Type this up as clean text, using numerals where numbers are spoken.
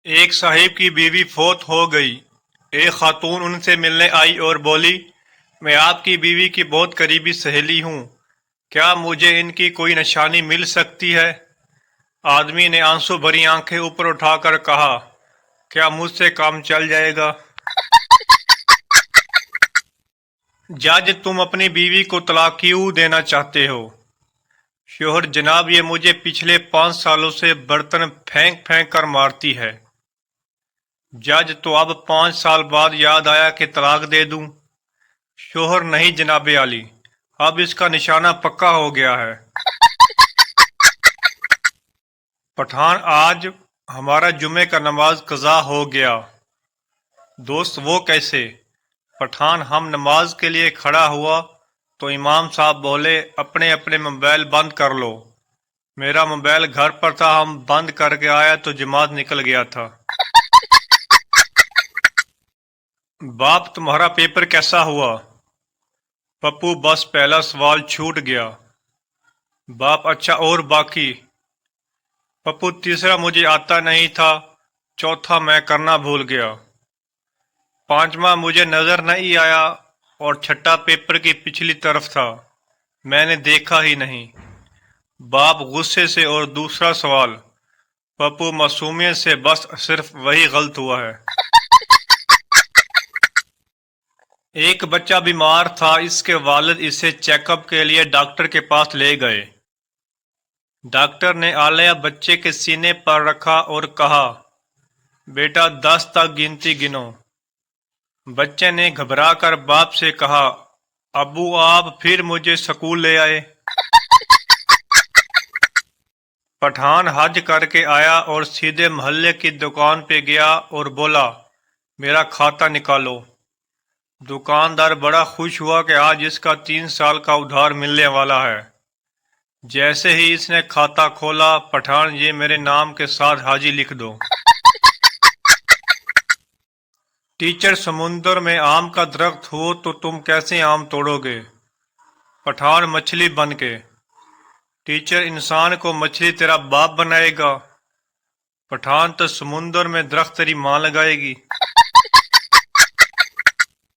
ایک صاحب کی بیوی فوت ہو گئی۔ ایک خاتون ان سے ملنے آئی اور بولی، میں آپ کی بیوی کی بہت قریبی سہیلی ہوں، کیا مجھے ان کی کوئی نشانی مل سکتی ہے؟ آدمی نے آنسو بھری آنکھیں اوپر اٹھا کر کہا، کیا مجھ سے کام چل جائے گا؟ جج، تم اپنی بیوی کو طلاق کیوں دینا چاہتے ہو؟ شوہر، جناب یہ مجھے پچھلے 5 سالوں سے برتن پھینک پھینک کر مارتی ہے۔ جج، تو اب 5 سال بعد یاد آیا کہ طلاق دے دوں؟ شوہر، نہیں جناب عالی، اب اس کا نشانہ پکا ہو گیا ہے۔ پٹھان، آج ہمارا جمعے کا نماز قضا ہو گیا۔ دوست، وہ کیسے؟ پٹھان، ہم نماز کے لیے کھڑا ہوا تو امام صاحب بولے، اپنے اپنے موبائل بند کر لو۔ میرا موبائل گھر پر تھا، ہم بند کر کے آیا تو جماعت نکل گیا تھا۔ باپ، تمہارا پیپر کیسا ہوا؟ پپو، بس پہلا سوال چھوٹ گیا۔ باپ، اچھا اور باقی؟ پپو، تیسرا مجھے آتا نہیں تھا، چوتھا میں کرنا بھول گیا، پانچواں مجھے نظر نہیں آیا اور چھٹا پیپر کی پچھلی طرف تھا، میں نے دیکھا ہی نہیں۔ باپ غصے سے، اور دوسرا سوال؟ پپو معصومیت سے، بس صرف وہی غلط ہوا ہے۔ ایک بچہ بیمار تھا، اس کے والد اسے چیک اپ کے لیے ڈاکٹر کے پاس لے گئے۔ ڈاکٹر نے آلہ بچے کے سینے پر رکھا اور کہا، بیٹا 10 تک گنتی گنو۔ بچے نے گھبرا کر باپ سے کہا، ابو آپ پھر مجھے سکول لے آئے۔ پٹھان حج کر کے آیا اور سیدھے محلے کی دکان پہ گیا اور بولا، میرا کھاتا نکالو۔ دکاندار بڑا خوش ہوا کہ آج اس کا 3 سال کا ادھار ملنے والا ہے۔ جیسے ہی اس نے کھاتا کھولا، پٹھان، یہ میرے نام کے ساتھ حاجی لکھ دو۔ ٹیچر، سمندر میں آم کا درخت ہو تو تم کیسے آم توڑو گے؟ پٹھان، مچھلی بن کے۔ ٹیچر، انسان کو مچھلی تیرا باپ بنائے گا؟ پٹھان، تو سمندر میں درخت تیری ماں لگائے گی۔